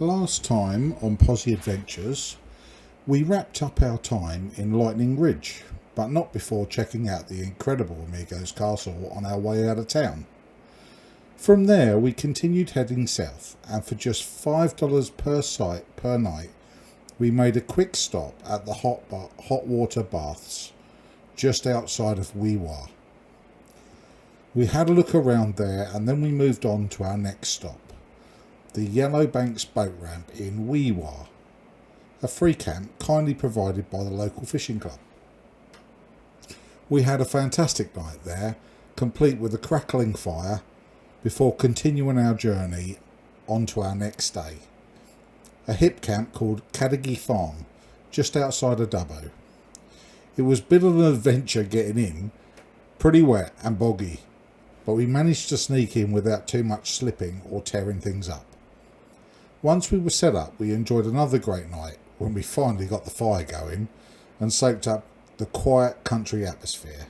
Last time on Pozzie Adventures, we wrapped up our time in Lightning Ridge, but not before checking out the incredible Amigos Castle on our way out of town. From there we continued heading south, and for just $5 per site per night, we made a quick stop at the hot water baths just outside of Weewa. We had a look around there and then we moved on to our next stop, the Yellow Banks boat ramp in Weewa, a free camp kindly provided by the local fishing club. We had a fantastic night there, complete with a crackling fire, before continuing our journey on to our next day, a hip camp called Cadigi Farm, just outside of Dubbo. It was a bit of an adventure getting in, pretty wet and boggy, but we managed to sneak in without too much slipping or tearing things up. Once we were set up, we enjoyed another great night when we finally got the fire going and soaked up the quiet country atmosphere.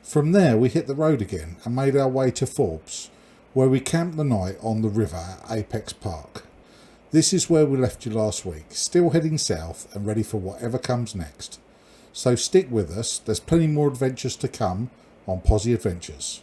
From there we hit the road again and made our way to Forbes, where we camped the night on the river at Apex Park. This is where we left you last week, still heading south and ready for whatever comes next. So stick with us, there's plenty more adventures to come on Pozzie Adventures.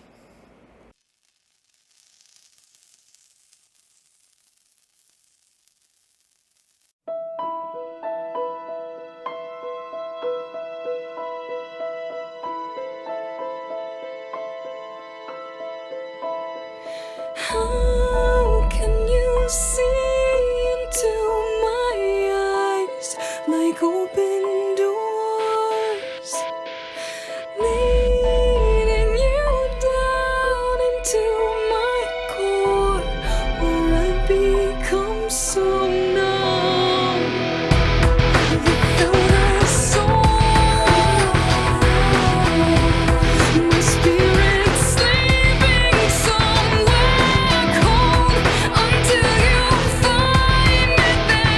How can you see into my eyes like open doors, leading you down into my core, where I become so numb without a soul? My spirit sleeping somewhere cold until you find it there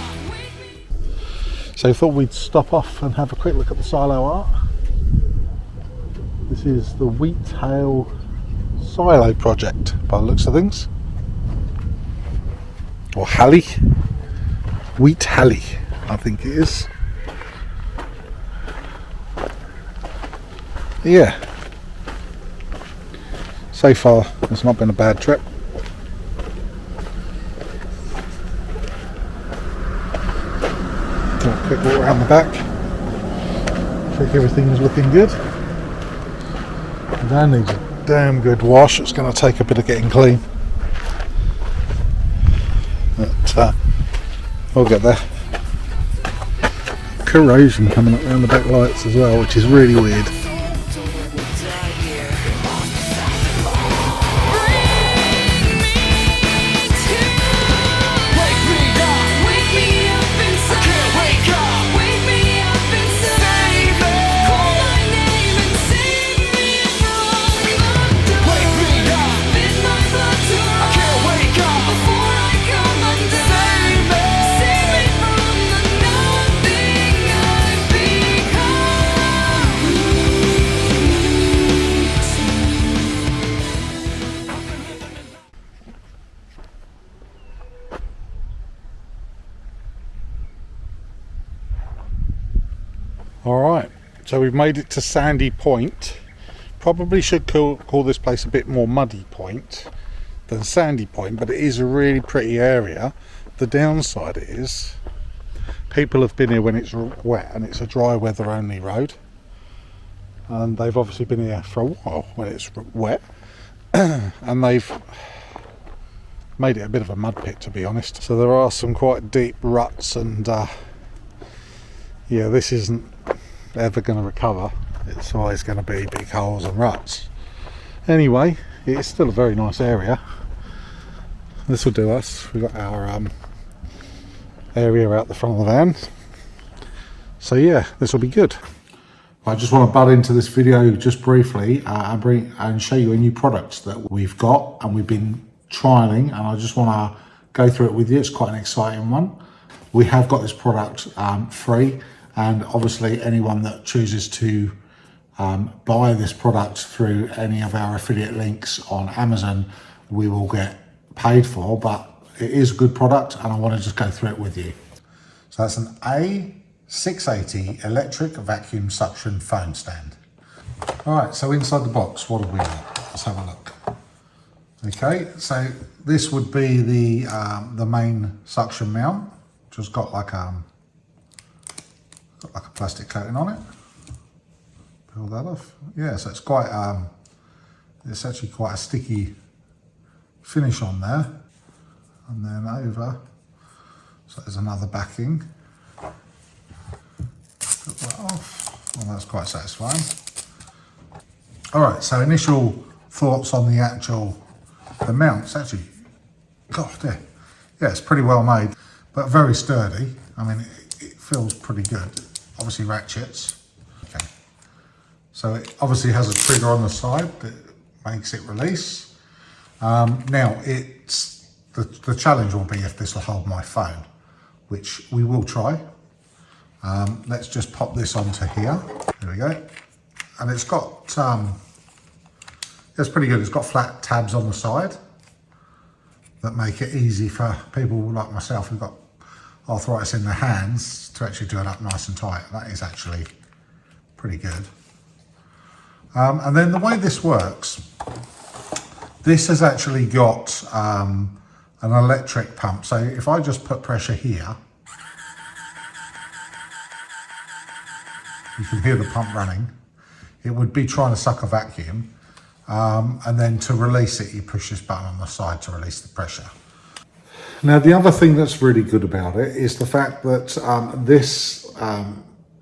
and lead it back home. So I thought we'd stop off and have a quick look at the silo art. This is the Wheattail silo project by the looks of things. Or Halley. Wheat Halley, I think it is. Yeah. So far it's not been a bad trip. Do a quick walk around the back. Check everything's looking good. That needs a damn good wash. It's going to take a bit of getting clean. But we'll get there. Corrosion coming up around the back lights as well, which is really weird. Alright, so we've made it to Sandy Point. Probably should call this place a bit more Muddy Point than Sandy Point, but it is a really pretty area. The downside is people have been here when it's wet and it's a dry weather only road, and they've obviously been here for a while when it's wet and they've made it a bit of a mud pit, to be honest. So there are some quite deep ruts, and yeah, this isn't ever going to recover. It's always going to be big holes and ruts. Anyway, it's still a very nice area. This will do us. We've got our area out the front of the van. So yeah, this will be good. I just want to butt into this video just briefly and show you a new product that we've got and we've been trialing, and I just want to go through it with you. It's quite an exciting one. We have got this product free, and obviously anyone that chooses to buy this product through any of our affiliate links on Amazon, we will get paid for, but it is a good product and I want to just go through it with you. So that's an A680 electric vacuum suction phone stand. All right, so inside the box, what have we got? Let's have a look. Okay, so this would be the main suction mount, just got like a plastic coating on it. Peel that off. Yeah, so it's quite it's actually quite a sticky finish on there, and then over. So there's another backing. Put that off. Well, that's quite satisfying. All right, so initial thoughts on the mounts. Actually, God, yeah, it's pretty well made, but very sturdy. I mean, it feels pretty good. Obviously ratchets. Okay, so it obviously has a trigger on the side that makes it release. Now it's the challenge will be if this will hold my phone, which we will try. Let's just pop this onto here. There we go. And it's got it's pretty good. It's got flat tabs on the side that make it easy for people like myself who've got arthritis in their hands to actually do it up nice and tight. That is actually pretty good. And then the way this works, this has actually got an electric pump. So if I just put pressure here, you can hear the pump running. It would be trying to suck a vacuum. And then to release it, you push this button on the side to release the pressure. Now, the other thing that's really good about it is the fact that this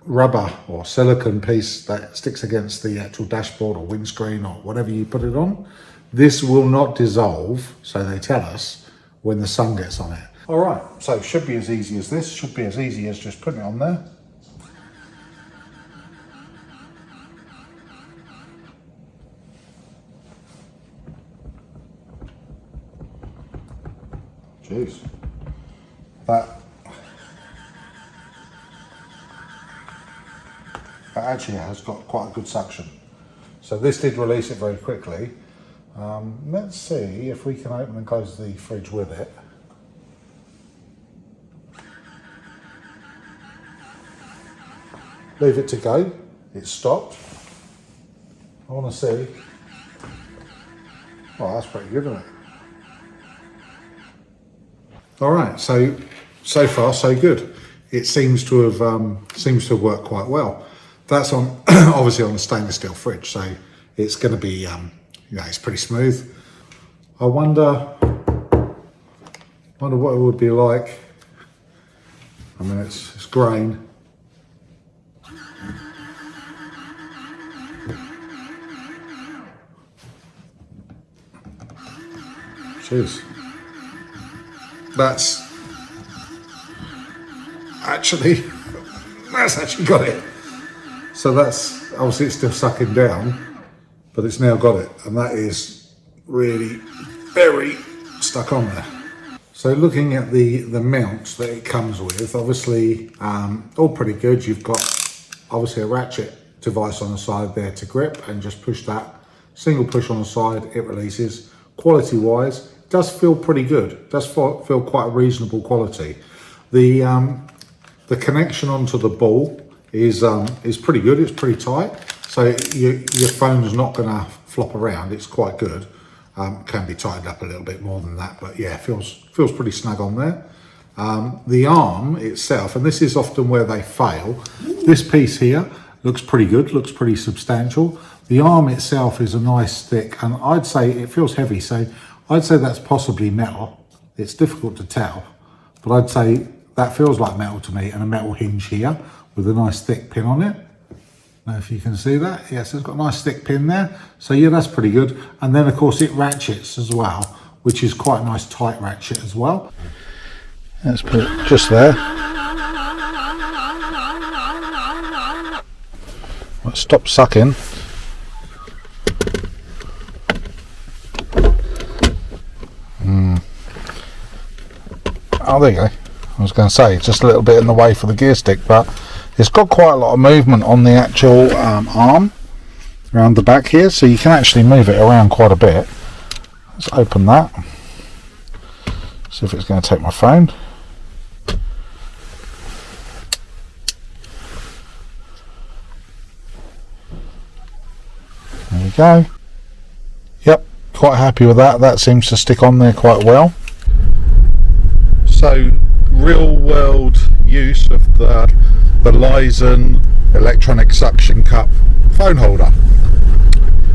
rubber or silicone piece that sticks against the actual dashboard or windscreen or whatever you put it on, this will not dissolve, so they tell us, when the sun gets on it. All right, so it should be as easy as this, should be as easy as just putting it on there. Jeez, that actually has got quite a good suction. So this did release it very quickly. Let's see if we can open and close the fridge with it. Leave it to go. It's stopped. I want to see. Oh, that's pretty good, isn't it? All right, so far so good. It seems to have worked quite well. That's on obviously on a stainless steel fridge, so it's going to be it's pretty smooth. I wonder what it would be like. I mean, it's grain. Jeez. That's actually got it. So that's obviously it's still sucking down, but it's now got it, and that is really very stuck on there. So looking at the mounts that it comes with, obviously all pretty good. You've got obviously a ratchet device on the side there to grip, and just push that single push on the side, it releases. Quality wise, does feel pretty good. Does feel quite a reasonable quality. The connection onto the ball is pretty good. It's pretty tight, so your phone's not going to flop around. It's quite good. Can be tightened up a little bit more than that, but yeah, feels pretty snug on there. The arm itself, and this is often where they fail. This piece here looks pretty good. Looks pretty substantial. The arm itself is a nice thick, and I'd say it feels heavy. So I'd say that's possibly metal. It's difficult to tell, but I'd say that feels like metal to me, and a metal hinge here with a nice thick pin on it. Now if you can see that, yes, it's got a nice thick pin there. So yeah, that's pretty good. And then of course it ratchets as well, which is quite a nice tight ratchet as well. Let's put it just there. Well, stop sucking. Oh, there you go. I was going to say, just a little bit in the way for the gear stick, but it's got quite a lot of movement on the actual arm. around the back here, so you can actually move it around quite a bit. Let's open that. See if it's going to take my phone. There we go. Yep, quite happy with that. That seems to stick on there quite well. So, real world use of the Lisen electronic suction cup phone holder.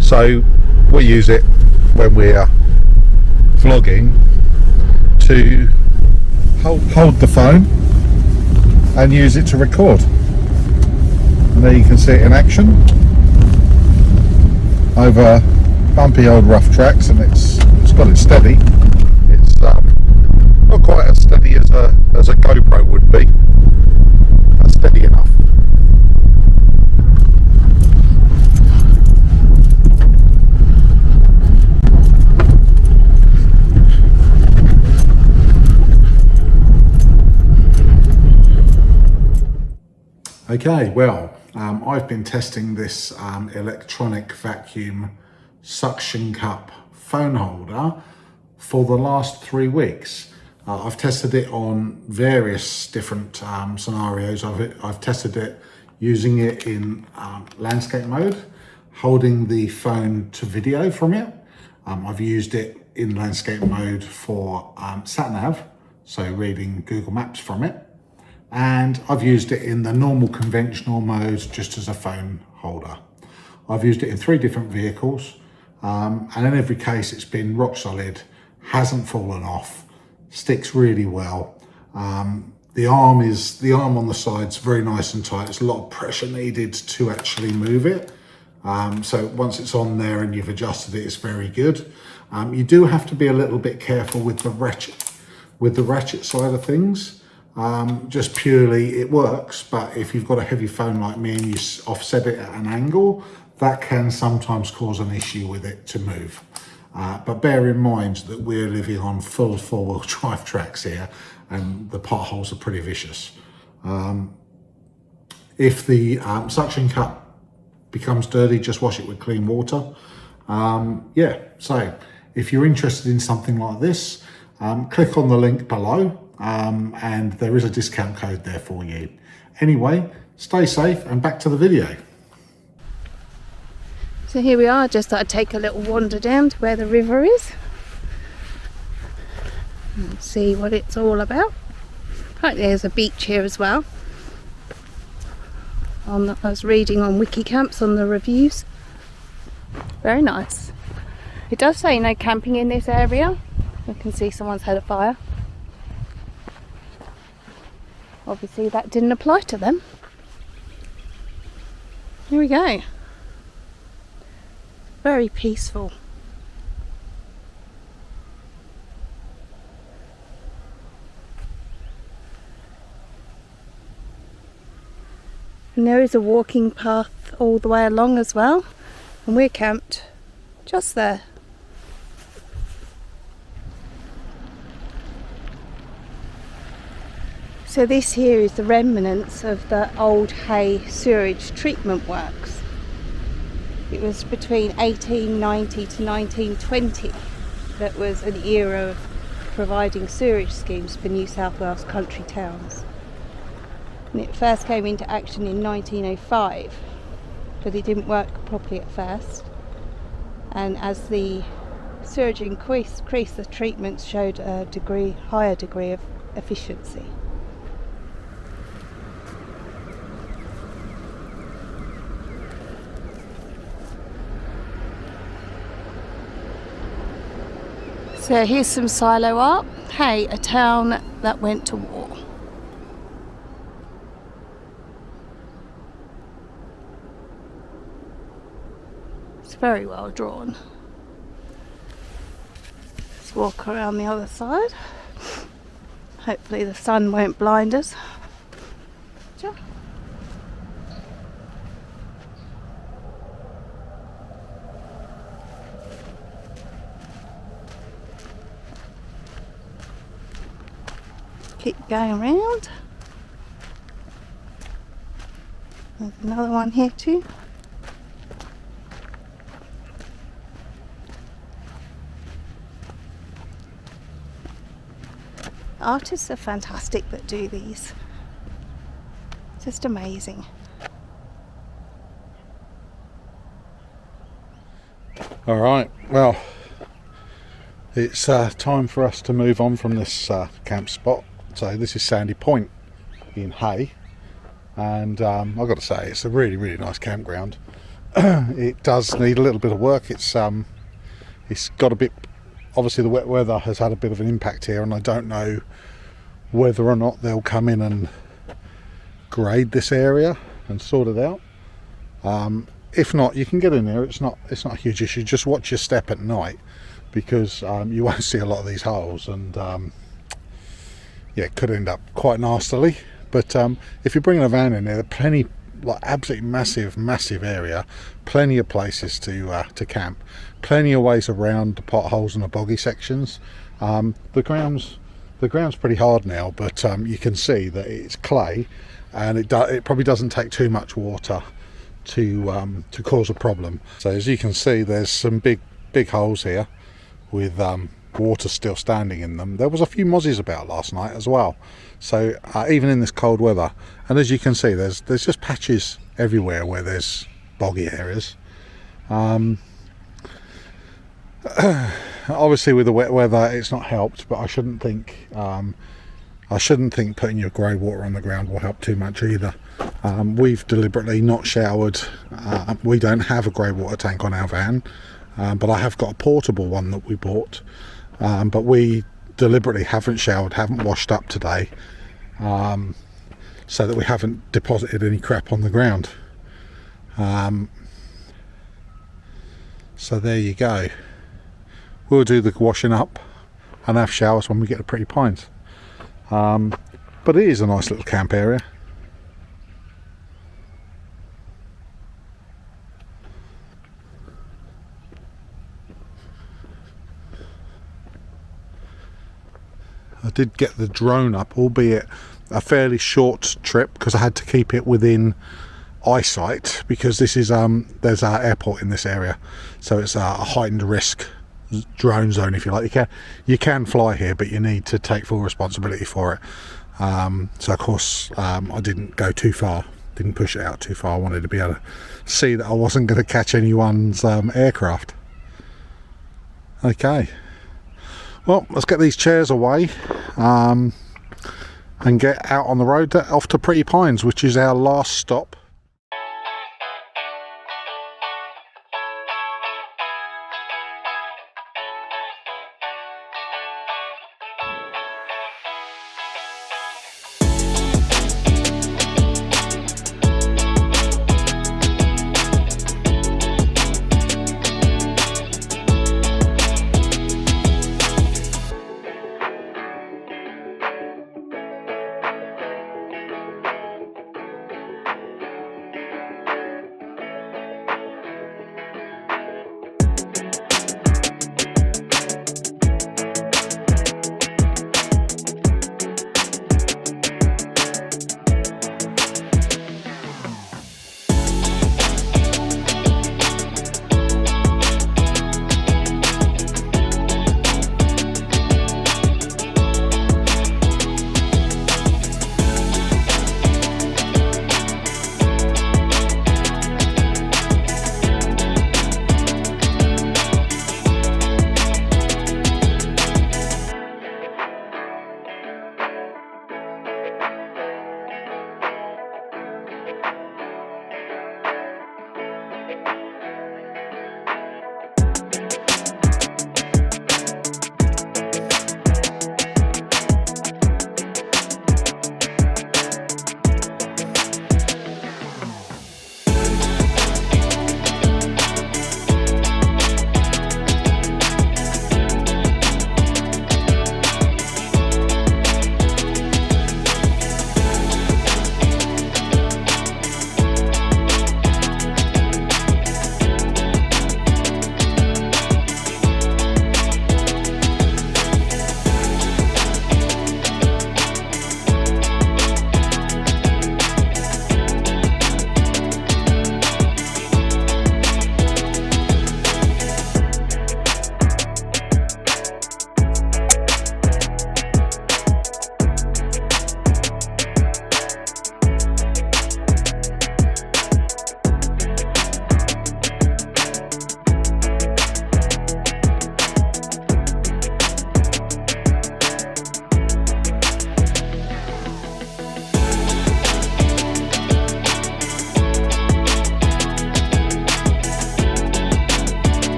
So we use it when we're vlogging to hold the phone and use it to record. And there you can see it in action over bumpy old rough tracks, and it's got it steady. It's not quite as steady as a GoPro would be, but steady enough. Okay, well, I've been testing this electronic vacuum suction cup phone holder for the last 3 weeks. I've tested it on various different scenarios of it. I've tested it using it in landscape mode, holding the phone to video from it. I've used it in landscape mode for sat-nav, so reading Google Maps from it. And I've used it in the normal conventional mode just as a phone holder. I've used it in 3 different vehicles, and in every case it's been rock solid, hasn't fallen off, sticks really well. The arm on the side's very nice and tight. There's a lot of pressure needed to actually move it. So once it's on there and you've adjusted it, it's very good. You do have to be a little bit careful with the ratchet side of things. Just purely, it works, but if you've got a heavy phone like me and you offset it at an angle, that can sometimes cause an issue with it to move. But bear in mind that we're living on full 4-wheel drive tracks here, and the potholes are pretty vicious. If the suction cup becomes dirty, just wash it with clean water. Yeah, so if you're interested in something like this, click on the link below. And there is a discount code there for you. Anyway, stay safe and back to the video. So here we are, just thought I'd take a little wander down to where the river is and see what it's all about. Right, there's a beach here as well. I was reading on Wikicamps on the reviews. Very nice. It does say no camping in this area. I can see someone's had a fire. Obviously that didn't apply to them. Here we go. Very peaceful. And there is a walking path all the way along as well, and we're camped just there. So this here is the remnants of the old Hay sewage treatment works. It was between 1890 to 1920 that was an era of providing sewage schemes for New South Wales country towns. And it first came into action in 1905, but it didn't work properly at first. And as the sewage increased, the treatments showed a higher degree of efficiency. So here's some silo art. Hay, a town that went to war. It's very well drawn. Let's walk around the other side. Hopefully the sun won't blind us. Sure. Keep going around. There's another one here too. artists are fantastic that do these. Just amazing. All right, well, it's time for us to move on from this camp spot. So this is Sandy Point in Hay, and I've got to say it's a really nice campground. It does need a little bit of work. It's got a bit, obviously the wet weather has had a bit of an impact here, and I don't know whether or not they'll come in and grade this area and sort it out. If not, you can get in there. It's not a huge issue. Just watch your step at night, because you won't see a lot of these holes, and yeah, it could end up quite nastily. But if you're bringing a van in there are plenty, like absolutely massive area, plenty of places to camp, plenty of ways around the potholes and the boggy sections. The ground's pretty hard now, but you can see that it's clay, and it probably doesn't take too much water to cause a problem. So as you can see, there's some big holes here with water still standing in them. There was a few mozzies about last night as well, so even in this cold weather. And as you can see, there's just patches everywhere where there's boggy areas. Obviously with the wet weather it's not helped, but I shouldn't think putting your grey water on the ground will help too much either. We've deliberately not showered. We don't have a grey water tank on our van, but I have got a portable one that we bought, but we deliberately haven't showered, haven't washed up today, so that we haven't deposited any crap on the ground. So there you go. We'll do the washing up and have showers when we get to Pretty Pines. But it is a nice little camp area. I did get the drone up, albeit a fairly short trip, because I had to keep it within eyesight, because this is there's our airport in this area, so it's a heightened risk drone zone, if you like. You can fly here, but you need to take full responsibility for it. So of course I didn't go too far, didn't push it out too far. I wanted to be able to see that I wasn't going to catch anyone's aircraft. Okay, well, let's get these chairs away and get out on the road off to Pretty Pines, which is our last stop.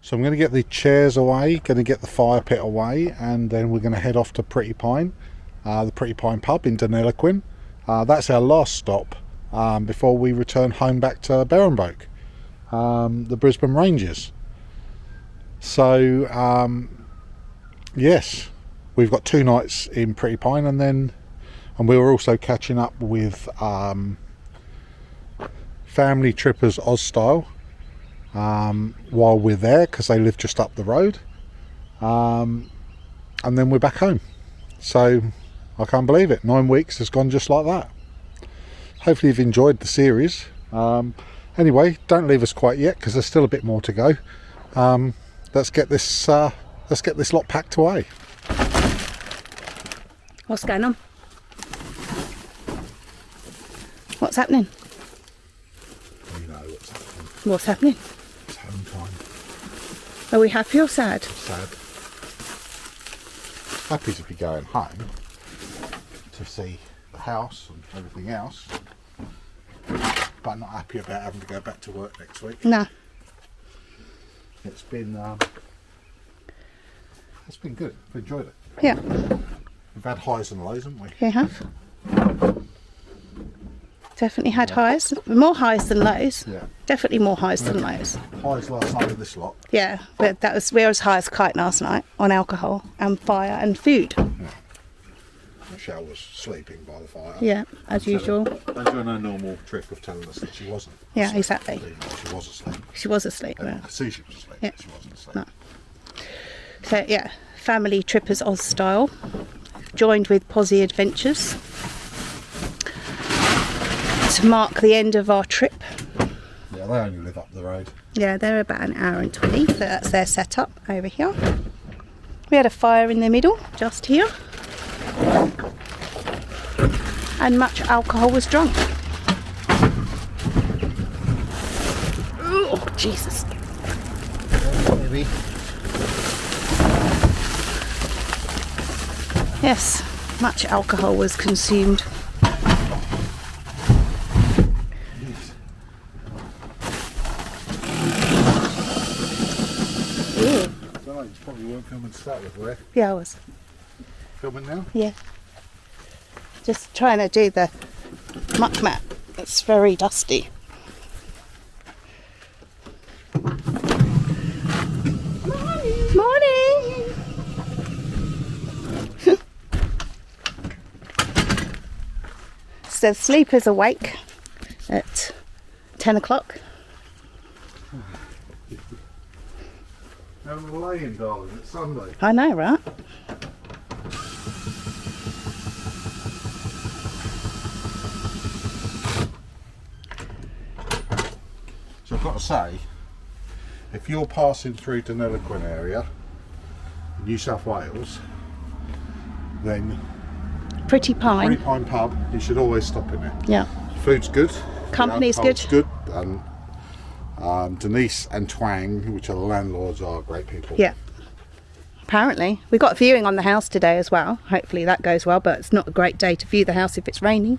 So I'm going to get the chairs away, going to get the fire pit away, and then we're going to head off to Pretty Pine, the Pretty Pine pub in Deniliquin. That's our last stop before we return home back to Berwick, the Brisbane Ranges. So yes, we've got 2 nights in Pretty Pine, and we were also catching up with family trippers Ozstyle while we're there, because they live just up the road, and then we're back home. So I can't believe it, 9 weeks has gone just like that. Hopefully you've enjoyed the series. Anyway, don't leave us quite yet, because there's still a bit more to go. Let's get this lot packed away. What's going on? What's happening? You know what's happening. What's happening? It's home time. Are we happy or sad? Sad. Happy to be going home to see the house and everything else, but not happy about having to go back to work next week. No. It's been good. We've enjoyed it. Yeah, We've had highs and lows, haven't we? we have. Definitely had highs. More highs than lows. Yeah. Definitely more highs than lows. Highs last night with this lot. Yeah, but we were as high as a kite last night on alcohol and fire and food. Michelle was sleeping by the fire. Yeah, as usual. Don't do no normal trick of telling us that she wasn't. Yeah, asleep. exactly. She was asleep. She was asleep. I Yeah. could see she was asleep. Yeah. But she wasn't asleep. No. So yeah, family trippers Ozstyle, joined with Pozzie Adventures to mark the end of our trip. Yeah, they only live up the road. Yeah, they're about an hour and 20, so that's their setup over here. We had a fire in the middle, just here. And much alcohol was drunk. Oh, Jesus. Maybe. Yes, much alcohol was consumed. Ooh. So you probably weren't filming to start with, were you? Yeah, I was. Filming now? Yeah. Just trying to do the muck mat. It's very dusty. Morning! So Sleeper's awake at 10 o'clock. Having a lay-in, darling. It's Sunday. I know, right? So I've got to say, if you're passing through Deniliquin area, New South Wales, then Pretty Pine. Pretty Pine pub, you should always stop in there. Yeah. Food's good. Company's good. Good. And Denise and Twang, which are the landlords, are great people. Yeah. Apparently. We got a viewing on the house today as well. Hopefully that goes well, but it's not a great day to view the house if it's raining.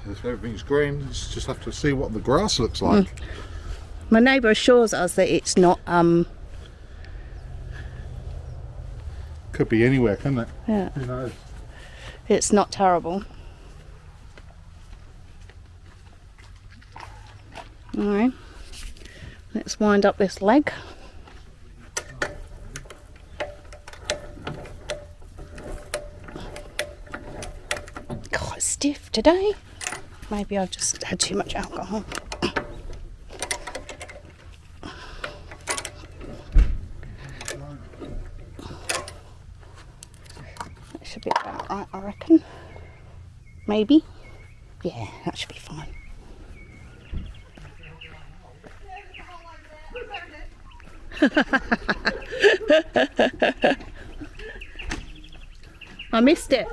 If everything's green, you just have to see what the grass looks like. My neighbour assures us that it's not, Could be anywhere, couldn't it? yeah, Who knows? it's not terrible. Alright, let's wind up this leg. God, it's stiff today. Maybe I've just had too much alcohol. That should be about right, I reckon. Maybe. Yeah, that should be fine. I missed it.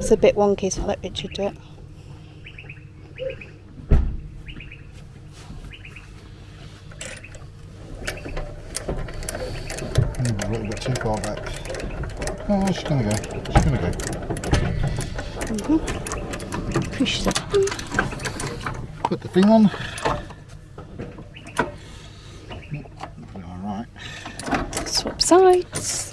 It's a bit wonky, so I'll let Richard do it. A little bit too far back. Oh, she's gonna go. She's gonna go. Push that. Put the thing on. Alright. Swap sides.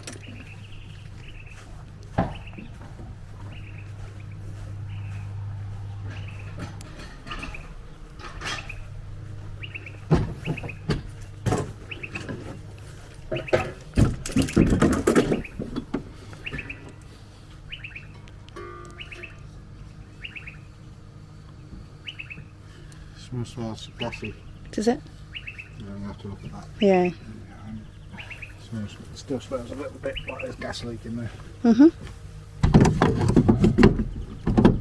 Smells gassy. Does it? You don't have to look at that. Yeah. Still smells a little bit like there's gas leak in there. Mhm.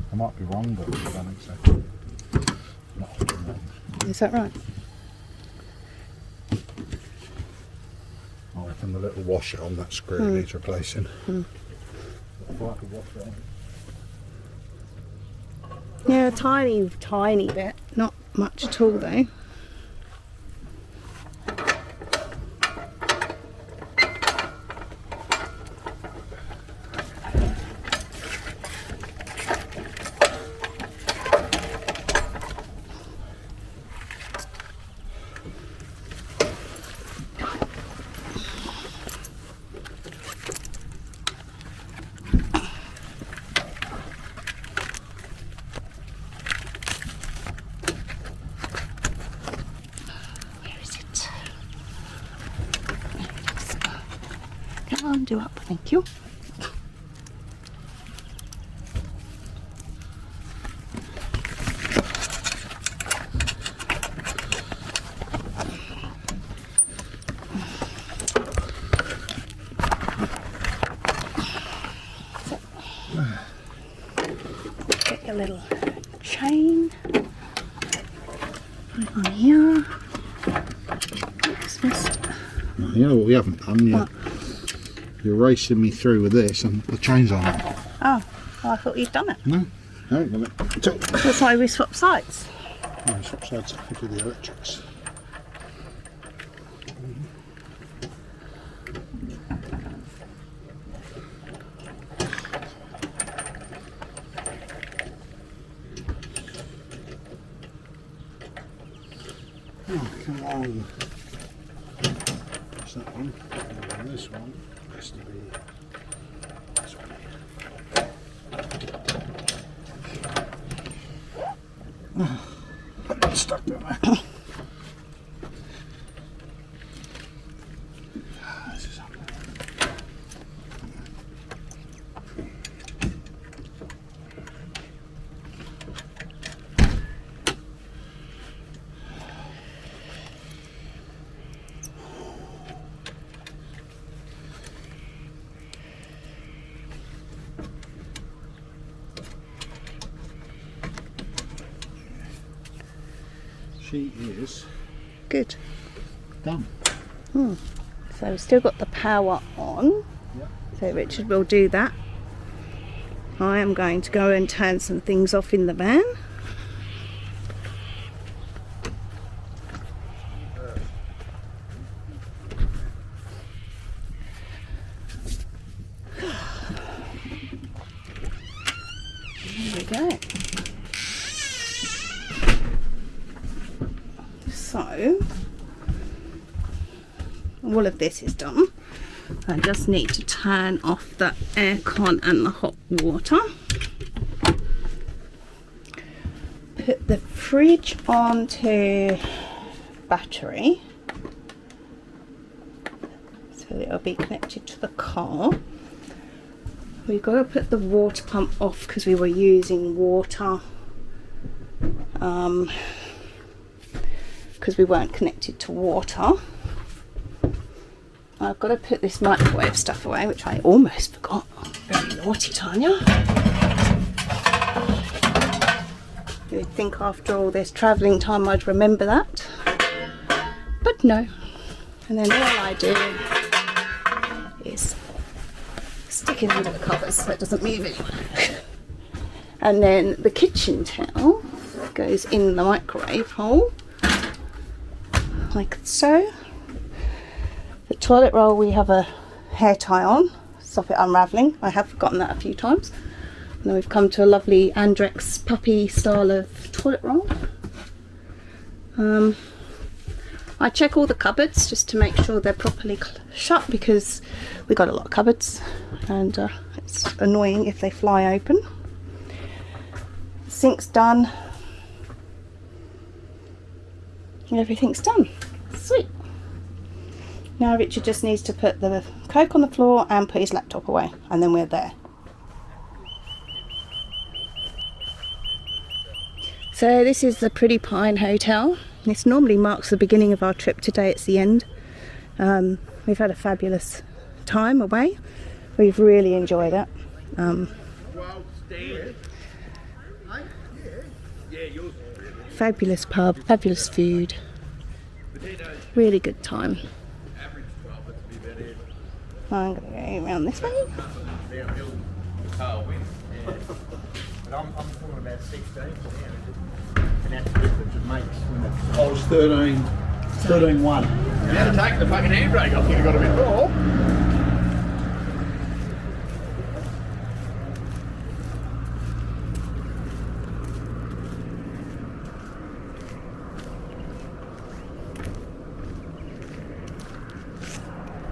I might be wrong, but I don't think so. Not often wrong. Is that right? I reckon the little washer on that screw needs replacing. If I could wash it on. Yeah, a tiny bit. Not much at all though. Undo up, thank you. Get your little chain. Put it on here. Dismissed. You know what we haven't done yet? What? You're racing me through with this and the chain's on it. Oh, well, I thought you'd done it. No, I haven't done it. So, That's why we swap sides. swap sides to the electrics. Oh, come on. What's that one? And this one has to be this one here. Oh, stuck down there. This is up there. She is Good. done. So we've still got the power on. Yep. So Richard will do that. I am going to go and turn some things off in the van. There we go. So, all of this is done. I just need to turn off the aircon and the hot water. Put the fridge onto battery, so it'll be connected to the car. We've got to put the water pump off because we were using water because we weren't connected to water. I've got to put this microwave stuff away, which I almost forgot. Very naughty, Tanya. You'd think after all this travelling time I'd remember that, but no. And then all I do is stick it under the covers so it doesn't move anywhere. And then the kitchen towel goes in the microwave hole, like so. The toilet roll, we have a hair tie on, stop it unravelling. I have forgotten that a few times. And then we've come to a lovely Andrex puppy style of toilet roll. I check all the cupboards just to make sure they're properly shut, because we got a lot of cupboards and it's annoying if they fly open. Sink's done. Everything's done. Sweet. Now Richard just needs to put the Coke on the floor and put his laptop away, and then we're there. So this is the Pretty Pine Hotel. This normally marks the beginning of our trip. Today it's the end. We've had a fabulous time away. We've really enjoyed it. Fabulous pub, fabulous food, really good time. I'm going to go around this way. I'm talking about 16 and that's the difference it makes when it's... I was 13-1. You had to take the fucking handbrake, I think I got a bit more.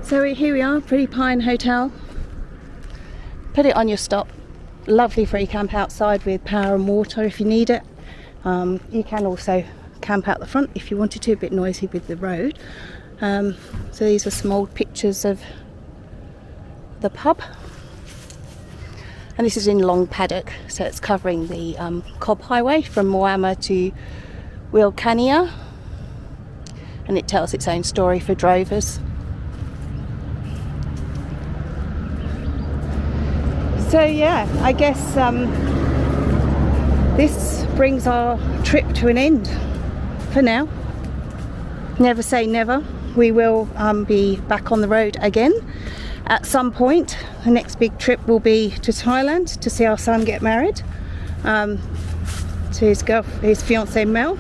So here we are, Pretty Pine Hotel. Put it on your stop. Lovely free camp outside with power and water if you need it. You can also camp out the front if you wanted to, a bit noisy with the road. So these are some old pictures of the pub. And this is in Long Paddock, so it's covering the Cobb Highway from Moama to Wilcannia. And it tells its own story for drovers. So yeah, I guess this brings our trip to an end for now. Never say never. We will be back on the road again at some point. The next big trip will be to Thailand to see our son get married to his fiancée Mel.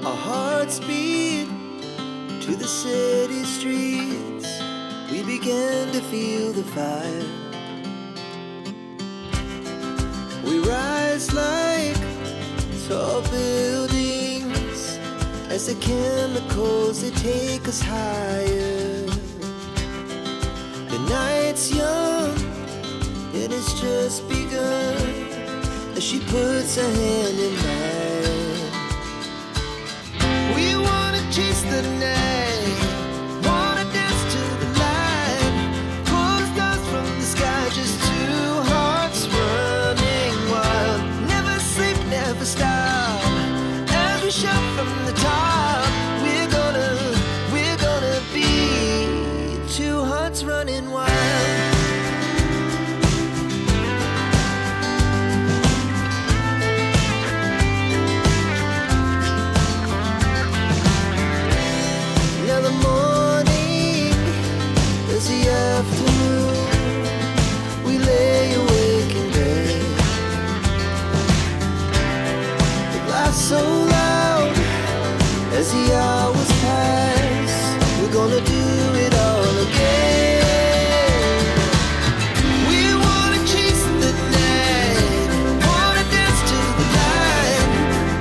Our hearts beat to the city streets. We began to feel the fire. We rise like tall buildings as the chemicals, they take us higher. The night's young and it's just begun as she puts her hand in mine. We wanna chase the night, wanna dance to the light, pull stars from the sky, just two hearts running wild. Never sleep, never stop, as we shout from the top. We're gonna be two hearts running wild. Now the morning is the afternoon. We lay awake in bed. The laughs so loud as the hours pass. We're gonna do it all again. We wanna chase the night, wanna dance to the light,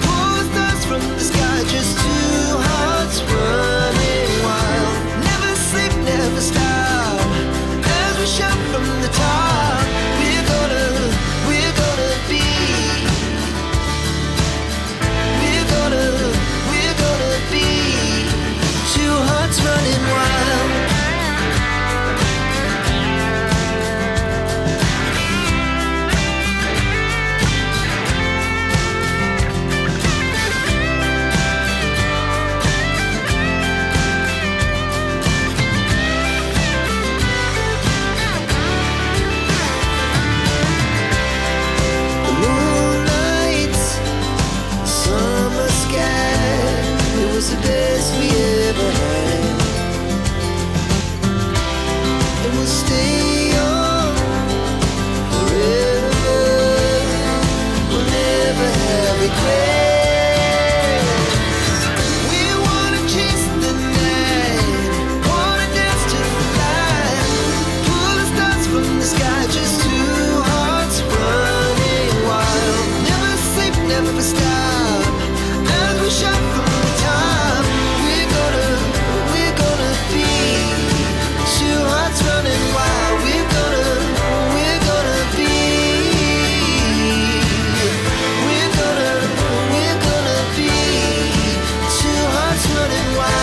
pull stars from the sky, just two hearts running wild. Never sleep, never stop, as we shout from the top. We're gonna be, we're gonna be never stop. As we shout from the top, we're gonna be two hearts running wild. We're gonna be. We're gonna be two hearts running wild.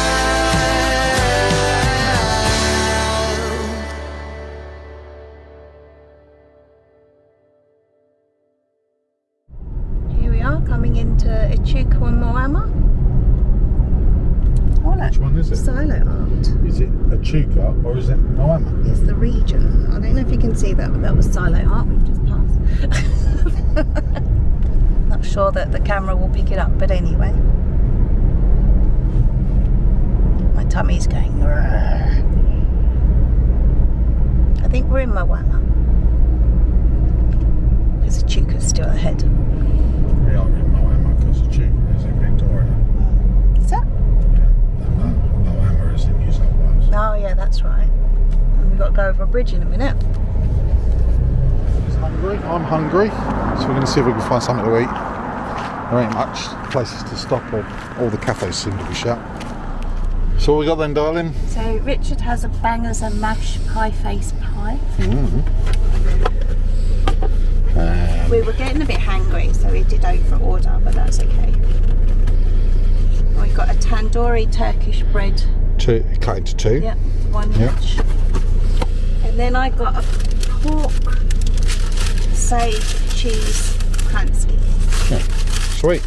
Here we are, coming into Echuca and Moama. Oh, look, Which one is it? silo art. Is it Echuca or is it Moama? It's the region. I don't know if you can see that, but that was silo art. We've just passed. Not sure that the camera will pick it up, but anyway. My tummy's going. "Grrr." I think we're in Moama. Because Echuca's still ahead. We are in Moama because Echuca is in Victoria. Is that? Yeah, and Moama is in New South Wales. Oh yeah, that's right. And we've got to go over a bridge in a minute. Hungry? I'm hungry, so we're going to see if we can find something to eat. There ain't much places to stop, or all the cafes seem to be shut. So what we got then, darling? So Richard has a bangers and mash pie face pie. We were getting a bit hangry, so we did over order, but that's okay. We've got a tandoori Turkish bread. Cut into two. Yep, one Yep. each. And then I got a pork sage cheese Kransky. Sweet.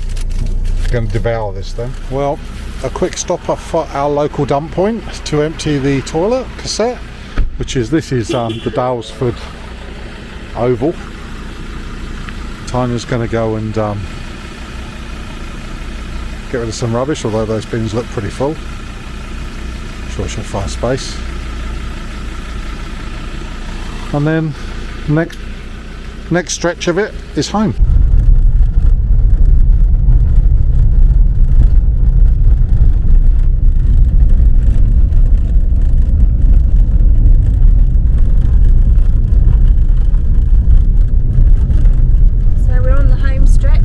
Going to devour this then. Well, a quick stop off at our local dump point to empty the toilet cassette, which is the Dalesford Oval. Tanya's going to go and get rid of some rubbish, although those bins look pretty full. I'm sure she'll find space. And then next stretch of it is home. So we're on the home stretch.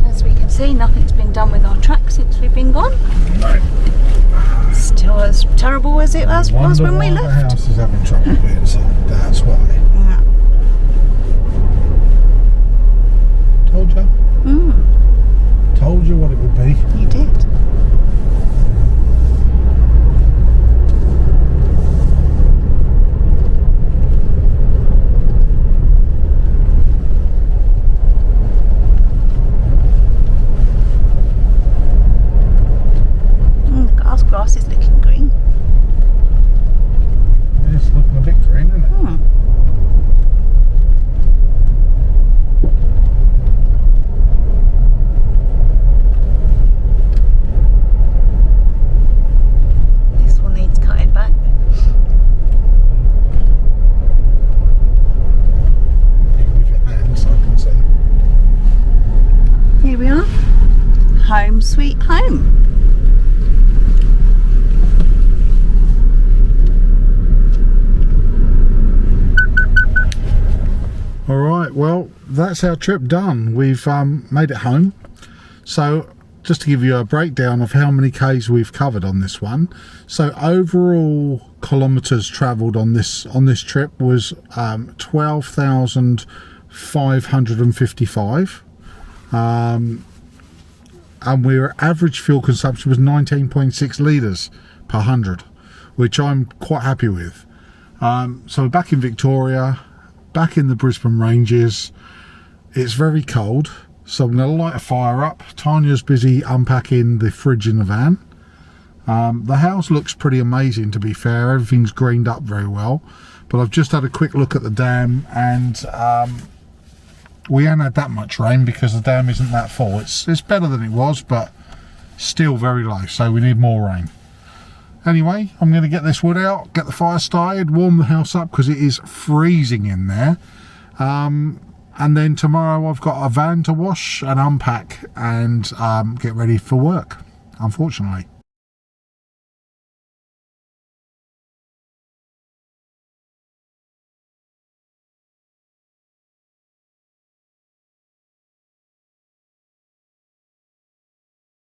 As we can see, nothing's been done with our track since we've been gone. Still as terrible as it was when we The left. house is having trouble with it, so that's why. Yeah. Told you. Told you what it would be. You did. Grass is looking green. It's looking a bit green, isn't it? This one needs cutting back. You move your hands, I can see. Here we are. Home sweet home. Alright, well, that's our trip done. We've made it home. So, just to give you a breakdown of how many Ks we've covered on this one. So, overall kilometres travelled on this trip was 12,555. And our average fuel consumption was 19.6 litres per 100, which I'm quite happy with. So, we're back in Victoria. Back in the Brisbane Ranges. It's very cold, so I'm going to light a fire up. Tanya's busy unpacking the fridge in the van. The house looks pretty amazing, to be fair. Everything's greened up very well, but I've just had a quick look at the dam, and we haven't had that much rain because the dam isn't that full. It's better than it was, but still very low, so we need more rain. Anyway, I'm going to get this wood out, get the fire started, warm the house up because it is freezing in there. And then tomorrow I've got a van to wash and unpack and get ready for work. unfortunately.